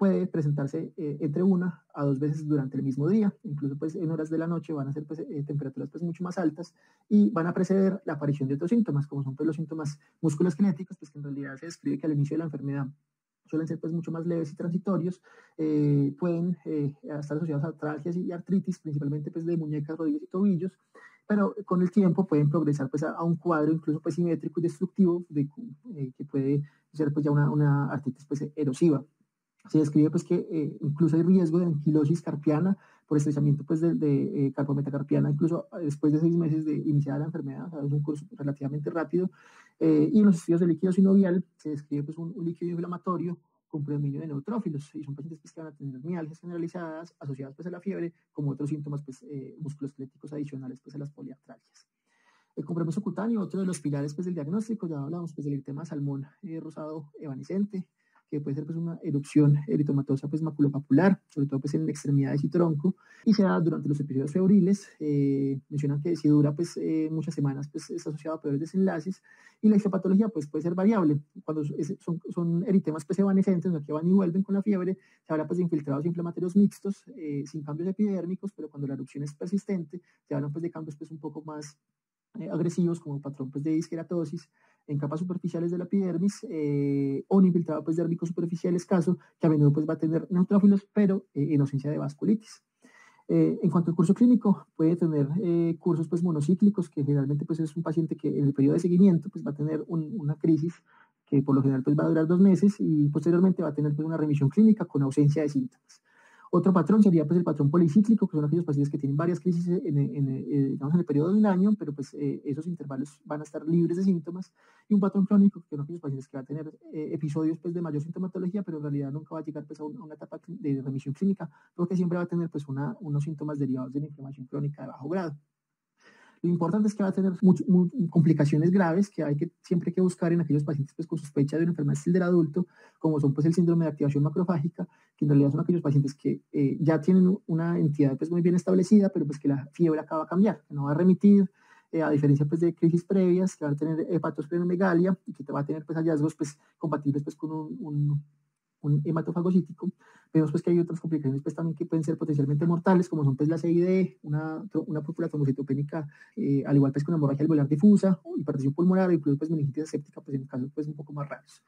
puede presentarse entre 1 a 2 veces durante el mismo día, incluso pues en horas de la noche van a ser pues, temperaturas pues mucho más altas y van a preceder la aparición de otros síntomas, como son pues los síntomas musculoesqueléticos, pues que en realidad se describe que al inicio de la enfermedad suelen ser pues mucho más leves y transitorios, pueden estar asociados a artralgias y artritis, principalmente pues de muñecas, rodillas y tobillos, pero con el tiempo pueden progresar pues a un cuadro incluso pues simétrico y destructivo que puede ser pues ya una artritis pues erosiva. Se describe pues, que incluso hay riesgo de anquilosis carpiana por estrechamiento pues, de carpometacarpiana, incluso después de 6 meses de iniciada la enfermedad, o sea, es un curso relativamente rápido. Y en los estudios de líquido sinovial se describe pues, un líquido inflamatorio con predominio de neutrófilos, y son pacientes pues, que van a tener mialgias generalizadas asociadas pues, a la fiebre, como otros síntomas pues, musculoesqueléticos adicionales pues, a las poliartralgias. El compromiso cutáneo, otro de los pilares pues, del diagnóstico, ya hablamos pues, del eritema salmón rosado evanescente, que puede ser pues, una erupción eritomatosa pues, maculopapular, sobre todo pues, en extremidades y tronco, y se da durante los episodios febriles. Mencionan que si dura pues, muchas semanas pues, es asociado a peores desenlaces, y la histopatología pues, puede ser variable. Cuando son eritemas pues, evanescentes, que van y vuelven con la fiebre, se habla pues, de infiltrados inflamatorios mixtos, sin cambios epidérmicos, pero cuando la erupción es persistente, se habla pues, de cambios pues, un poco más agresivos, como patrón pues, de disqueratosis en capas superficiales de la epidermis, o un infiltrado pues, dérmico superficial escaso, que a menudo pues, va a tener neutrófilos, pero en ausencia de vasculitis. En cuanto al curso clínico, puede tener cursos pues, monocíclicos, que generalmente pues, es un paciente que en el periodo de seguimiento pues, va a tener una crisis que por lo general pues, va a durar 2 meses y posteriormente va a tener pues, una remisión clínica con ausencia de síntomas. Otro patrón sería pues, el patrón policíclico, que son aquellos pacientes que tienen varias crisis digamos, en el periodo de un año, pero pues, esos intervalos van a estar libres de síntomas. Y un patrón crónico, que son aquellos pacientes que van a tener episodios pues, de mayor sintomatología, pero en realidad nunca va a llegar pues, a una etapa de remisión clínica, porque siempre va a tener pues, unos síntomas derivados de la inflamación crónica de bajo grado. Lo importante es que va a tener complicaciones graves que siempre hay que buscar en aquellos pacientes pues, con sospecha de una enfermedad del adulto, como son pues, el síndrome de activación macrofágica, que en realidad son aquellos pacientes que ya tienen una entidad pues, muy bien establecida, pero pues, que la fiebre acaba de cambiar, que no va a remitir, a diferencia pues, de crisis previas, que van a tener hepatosplenomegalia y que va a tener pues, hallazgos pues, compatibles pues, con un hematofagocítico. Vemos pues que hay otras complicaciones pues también que pueden ser potencialmente mortales, como son pues la CID, una púrpura trombocitopénica, al igual pues con hemorragia alveolar difusa, hipertensión pulmonar, o incluso pues meningitis aséptica, pues en casos pues un poco más raros.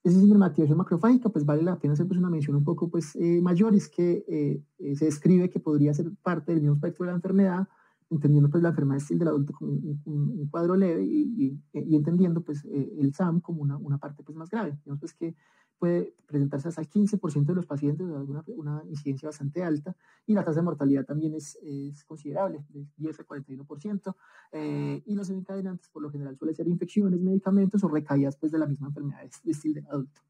Ese síndrome de activación macrofágica, pues vale la pena hacer pues una mención un poco pues mayor, es que se describe que podría ser parte del mismo espectro de la enfermedad, entendiendo pues la enfermedad de Still del adulto como un cuadro leve y entendiendo pues el SAM como una parte pues más grave. Digamos pues que puede presentarse hasta el 15% de los pacientes, una incidencia bastante alta, y la tasa de mortalidad también es considerable, de 10 al 41%, y los desencadenantes por lo general suelen ser infecciones, medicamentos o recaídas pues de la misma enfermedad de Still del adulto.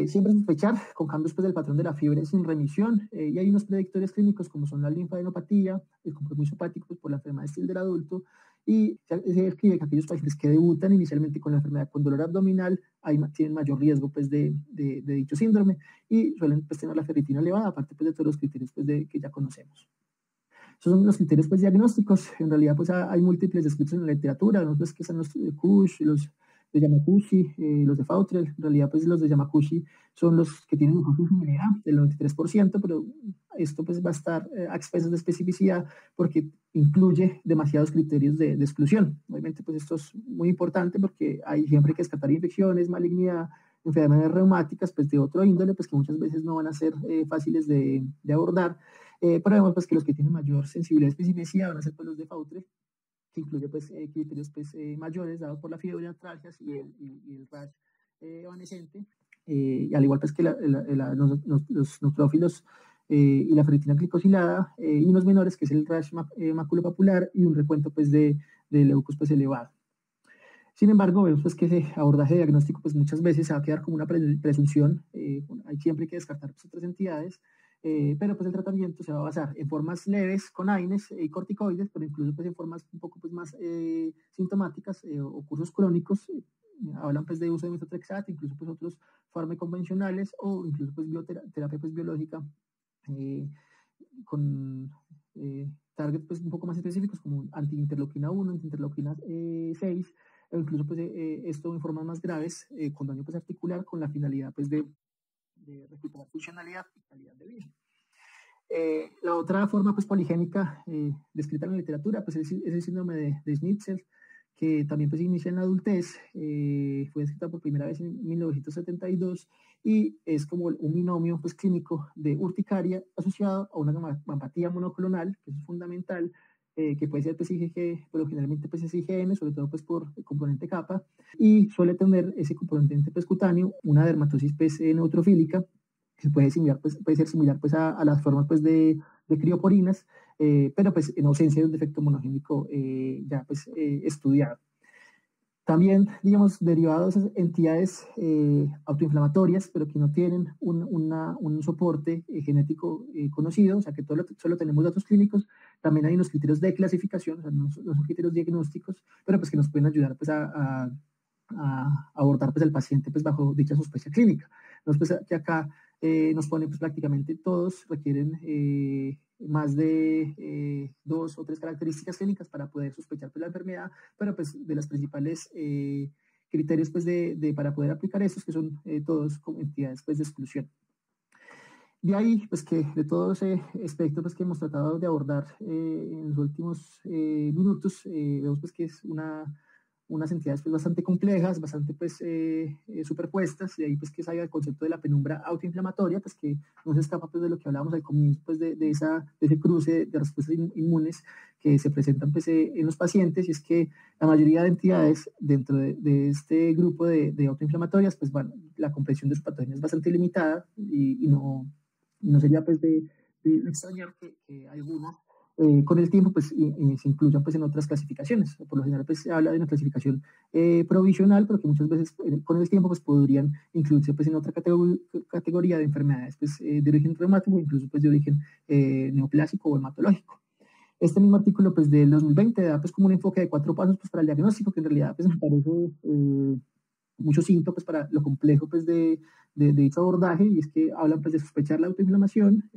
Siempre sospechar con cambios pues, del patrón de la fiebre sin remisión, y hay unos predictores clínicos como son la linfadenopatía, el compromiso hepático pues, por la enfermedad de Still del adulto, y se describe que aquellos pacientes que debutan inicialmente con la enfermedad con dolor abdominal tienen mayor riesgo pues, de dicho síndrome y suelen pues, tener la ferritina elevada, aparte pues, de todos los criterios pues, que ya conocemos. Esos son los criterios pues, diagnósticos. En realidad pues, hay múltiples descritos en la literatura, ¿no? Pues, que son los Kush, los de Yamaguchi, los de Fautrel. En realidad pues, los de Yamaguchi son los que tienen mejor funcionalidad, del 93%, pero esto pues, va a estar a expensas de especificidad porque incluye demasiados criterios de exclusión. Obviamente pues, esto es muy importante porque hay siempre que descartar infecciones, malignidad, enfermedades reumáticas pues, de otro índole, pues que muchas veces no van a ser fáciles de abordar. Pero vemos pues, que los que tienen mayor sensibilidad y especificidad van a ser pues, los de Fautrel, que incluye pues, criterios pues, mayores dados por la fiebre, artralgias y el rash evanescente, al igual pues, que los neutrófilos y la ferritina glicosilada, y unos menores, que es el rash maculopapular y un recuento pues, de leucos pues, elevado. Sin embargo, vemos pues, que ese abordaje diagnóstico pues, muchas veces se va a quedar como una presunción, hay siempre que descartar pues, otras entidades, pero pues el tratamiento se va a basar en formas leves con AINES y corticoides, pero incluso pues en formas un poco pues más sintomáticas o cursos crónicos, hablan pues de uso de metotrexato, incluso pues otros fármacos convencionales o incluso pues terapia pues biológica con targets pues un poco más específicos como antiinterleuquina 1, antiinterleuquina 6, o incluso pues esto en formas más graves con daño pues articular con la finalidad pues de recuperar funcionalidad y calidad de vida. La otra forma pues, poligénica descrita en la literatura pues, es el síndrome de Schnitzel, que también pues, inicia en la adultez, fue descrita por primera vez en 1972 y es como un binomio pues, clínico de urticaria asociado a una gammopatía monoclonal, que es fundamental, que puede ser pues, IgG, pero generalmente pues, es IgM, sobre todo pues, por el componente kappa, y suele tener ese componente pues, cutáneo, una dermatosis pues, neutrofílica, que puede ser similar pues, a las formas pues, de crioporinas, pero pues, en ausencia de un defecto monogénico ya pues, estudiado. También, digamos, derivados de entidades autoinflamatorias, pero que no tienen un soporte genético conocido, o sea, que solo tenemos datos clínicos. También hay unos criterios de clasificación, o sea, no son criterios diagnósticos, pero pues que nos pueden ayudar pues, a abordar pues, al paciente pues, bajo dicha sospecha clínica. Entonces, pues, que acá nos ponen pues, prácticamente todos requieren más de 2 o 3 características clínicas para poder sospechar pues, la enfermedad, pero pues de los principales criterios pues, para poder aplicar estos, que son todos como entidades pues, de exclusión. De ahí, pues que de todo ese espectro pues, que hemos tratado de abordar en los últimos minutos, vemos pues, que es unas entidades pues, bastante complejas, bastante pues, superpuestas, de ahí pues, que salga el concepto de la penumbra autoinflamatoria, pues que no se escapa pues, de lo que hablábamos al comienzo pues, de ese cruce de respuestas inmunes que se presentan pues, en los pacientes, y es que la mayoría de entidades dentro de este grupo de autoinflamatorias, pues bueno, la comprensión de su patología es bastante limitada y no sería pues de extrañar que algunas con el tiempo pues, se incluyan pues, en otras clasificaciones. Por lo general pues, se habla de una clasificación provisional, pero que muchas veces con el tiempo pues, podrían incluirse pues, en otra categoría de enfermedades pues, de origen reumático, incluso pues, de origen neoplásico o hematológico. Este mismo artículo pues, del 2020 da pues, como un enfoque de 4 pasos pues, para el diagnóstico, que en realidad pues, me parece mucho síntoma pues, para lo complejo pues, de dicho abordaje, y es que hablan pues, de sospechar la autoinflamación,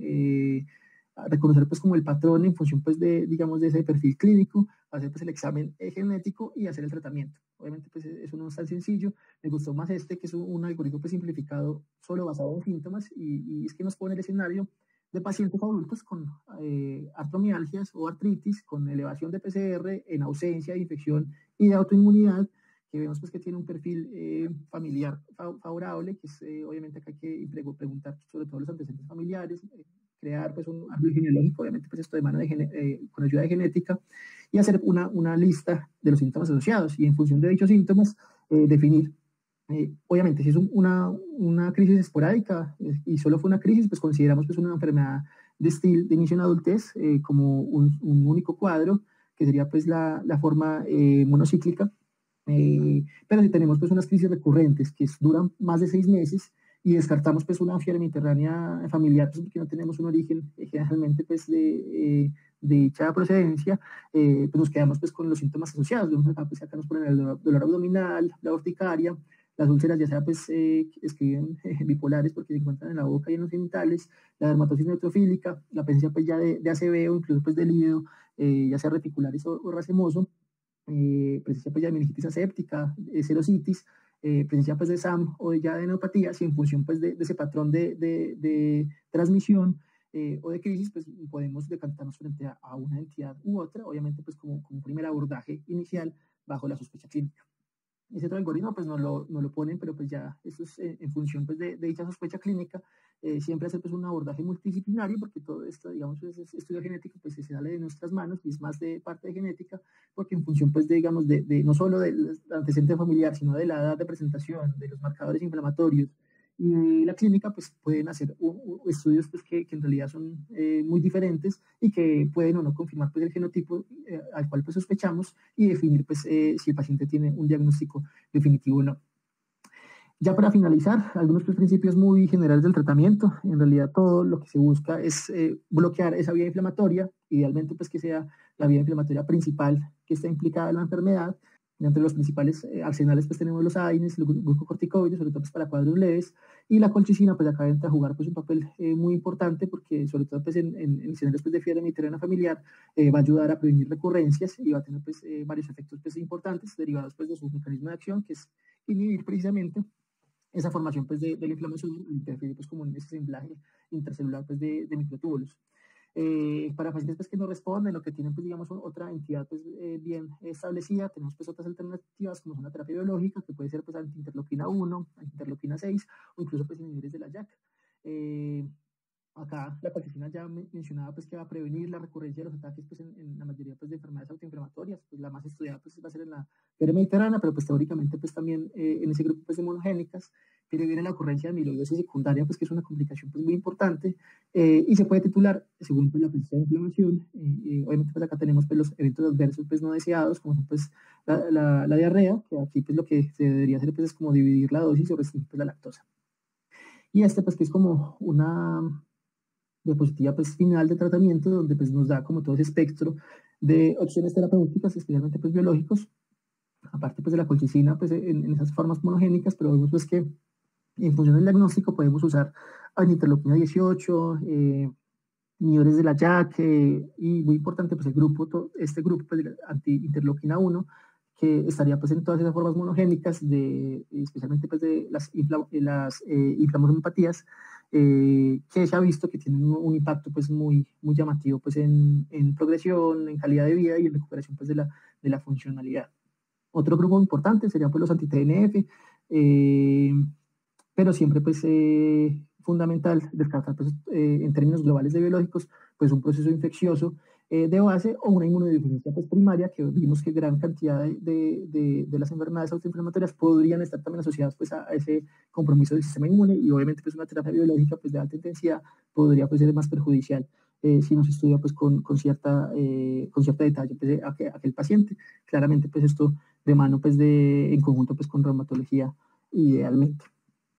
reconocer pues como el patrón en función pues digamos de ese perfil clínico, hacer pues el examen genético y hacer el tratamiento. Obviamente pues eso no es tan sencillo, me gustó más que es un algoritmo pues simplificado solo basado en síntomas, y es que nos pone el escenario de pacientes adultos con artromialgias o artritis, con elevación de PCR en ausencia de infección y de autoinmunidad, que vemos pues que tiene un perfil familiar favorable, que es obviamente acá hay que preguntar sobre todo los antecedentes familiares, crear pues un árbol genealógico, obviamente pues esto de mano con ayuda de genética, y hacer una lista de los síntomas asociados, y en función de dichos síntomas definir. Obviamente, si es una crisis esporádica y solo fue una crisis, pues consideramos pues una enfermedad de inicio en adultez como un único cuadro, que sería pues la forma monocíclica. Pero si tenemos pues unas crisis recurrentes que duran más de 6 meses y descartamos pues una fiebre mediterránea familiar, pues porque no tenemos un origen generalmente pues de dicha procedencia, pues nos quedamos pues con los síntomas asociados. Vemos acá, pues acá nos ponen el dolor abdominal, la urticaria, las úlceras ya sea pues escriben bipolares porque se encuentran en la boca y en los genitales, la dermatosis neutrofílica, la presencia pues ya de ACV o incluso pues de líquido, ya sea reticulares o racemoso, presencia pues ya de meningitis aséptica, serositis, presencia pues de SAM o ya de neuropatías, y en función pues de ese patrón de transmisión o de crisis, pues podemos decantarnos frente a una entidad u otra, obviamente pues como un primer abordaje inicial bajo la sospecha clínica. Ese otro algoritmo pues no lo ponen, pero pues ya eso es en función pues de dicha sospecha clínica, siempre hacer pues un abordaje multidisciplinario, porque todo esto, digamos, es estudio genético, pues se sale de nuestras manos y es más de parte de genética, porque en función pues digamos, no solo del antecedente familiar, sino de la edad de presentación, de los marcadores inflamatorios y la clínica, pues pueden hacer estudios pues, que en realidad son muy diferentes y que pueden o no confirmar pues, el genotipo al cual pues, sospechamos, y definir pues, si el paciente tiene un diagnóstico definitivo o no. Ya para finalizar, algunos pues, principios muy generales del tratamiento. En realidad todo lo que se busca es bloquear esa vía inflamatoria, idealmente pues que sea la vía inflamatoria principal que está implicada en la enfermedad. Entre los principales arsenales pues tenemos los AINES, los glucocorticoides, sobre todo pues, para cuadros leves, y la colchicina pues acá entra a jugar pues un papel muy importante, porque sobre todo pues en escenarios pues, de fiebre mediterránea familiar va a ayudar a prevenir recurrencias y va a tener pues varios efectos pues importantes derivados pues de su mecanismo de acción, que es inhibir precisamente esa formación pues de la inflamación, interfiere pues como en ese ensamblaje intercelular pues de microtúbulos. Para pacientes pues, que no responden o que tienen pues, digamos, otra entidad pues, bien establecida, tenemos pues, otras alternativas como es una terapia biológica, que puede ser pues, antiinterleuquina 1, antiinterleuquina 6 o incluso pues, inhibidores de la JAK. Acá la colchicina ya mencionaba pues, que va a prevenir la recurrencia de los ataques pues, en la mayoría pues, de enfermedades autoinflamatorias. Pues, la más estudiada pues, va a ser en la fiebre mediterránea, pero pues, teóricamente pues, también en ese grupo pues, de monogénicas, pero viene la ocurrencia de amiloidosis secundaria, pues, que es una complicación pues, muy importante, y se puede titular según pues, la presencia de inflamación. Obviamente pues, acá tenemos pues, los eventos adversos pues, no deseados, como son pues, la diarrea, que aquí pues, lo que se debería hacer pues, es como dividir la dosis o restringir pues, la lactosa. Y pues que es como una diapositiva pues, final de tratamiento, donde pues, nos da como todo ese espectro de opciones terapéuticas, especialmente pues, biológicos, aparte pues, de la colchicina pues, en esas formas monogénicas, pero vemos pues, que en función del diagnóstico podemos usar antiinterleuquina 18, inhibidores de la JAK, y muy importante pues, este grupo pues, de antiinterleuquina 1, que estaría pues, en todas esas formas monogénicas, especialmente pues, de las inflamopatías, que se ha visto que tienen un impacto pues, muy llamativo pues, en progresión, en calidad de vida y en recuperación pues, de la funcionalidad. Otro grupo importante serían pues, los anti-TNF, pero siempre pues fundamental descartar pues, en términos globales de biológicos pues un proceso infeccioso de base o una inmunodeficiencia pues, primaria, que vimos que gran cantidad de las enfermedades autoinflamatorias podrían estar también asociadas pues, a ese compromiso del sistema inmune, y obviamente pues, una terapia biológica pues, de alta intensidad podría pues, ser más perjudicial si no se estudia pues, con cierta detalle pues, aquel paciente. Claramente pues esto de mano pues, en conjunto pues, con reumatología idealmente.